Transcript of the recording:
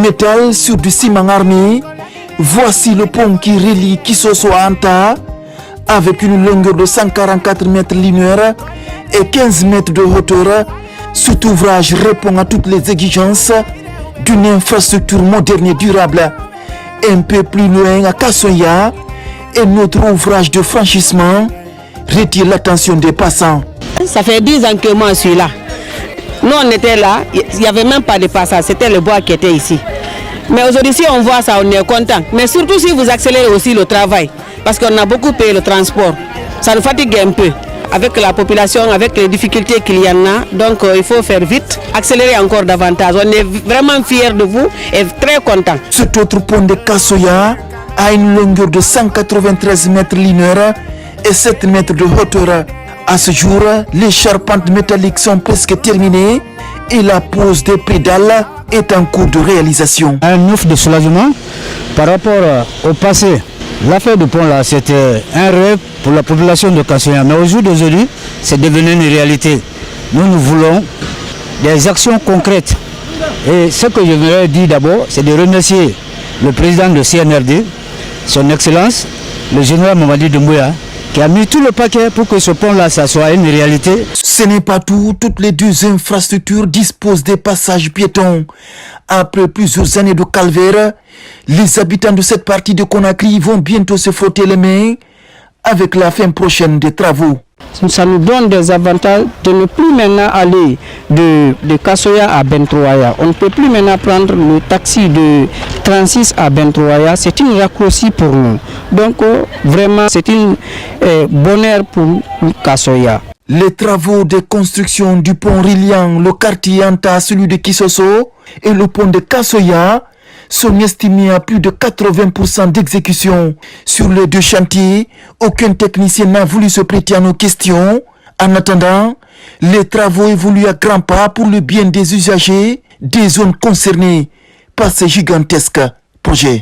métal sur du ciment armé. Voici le pont qui relie Kisoso à Anta, avec une longueur de 144 mètres linéaires et 15 mètres de hauteur. Cet ouvrage répond à toutes les exigences d'une infrastructure moderne et durable. Un peu plus loin à Kasoya, un autre ouvrage de franchissement retire l'attention des passants. Ça fait 10 ans que moi je suis là. Nous on était là, il n'y avait même pas de passage, c'était le bois qui était ici. Mais aujourd'hui si on voit ça, on est content. Mais surtout si vous accélérez aussi le travail, parce qu'on a beaucoup payé le transport. Ça nous fatigue un peu. Avec la population, avec les difficultés qu'il y en a, donc il faut faire vite, accélérer encore davantage. On est vraiment fiers de vous et très contents. Cet autre pont de Kasoya a une longueur de 193 mètres linéaires et 7 mètres de hauteur. À ce jour, les charpentes métalliques sont presque terminées et la pose des pédales est en cours de réalisation. Un ouf de soulagement par rapport au passé. L'affaire du pont là, c'était un rêve pour la population de Kasoya. Mais au jour d'aujourd'hui, c'est devenu une réalité. Nous voulons des actions concrètes. Et ce que je voudrais dire d'abord, c'est de remercier le président de CNRD, son Excellence, le général Mamadi Doumbouya, qui a mis tout le paquet pour que ce pont-là, ça soit une réalité. Ce n'est pas tout. Toutes les deux infrastructures disposent des passages piétons. Après plusieurs années de calvaire, les habitants de cette partie de Conakry vont bientôt se frotter les mains avec la fin prochaine des travaux. Ça nous donne des avantages de ne plus maintenant aller de Kasoya à Bentroaya. On ne peut plus maintenant prendre le taxi de 36 à Bentroaya. C'est une raccourci pour nous. Donc vraiment c'est un bonheur pour Kasoya. Les travaux de construction du pont reliant le quartier Anta à celui de Kisoso et le pont de Kasoya sont estimés à plus de 80% d'exécution. Sur les deux chantiers, aucun technicien n'a voulu se prêter à nos questions. En attendant, les travaux évoluent à grands pas pour le bien des usagers des zones concernées par ces gigantesques projets.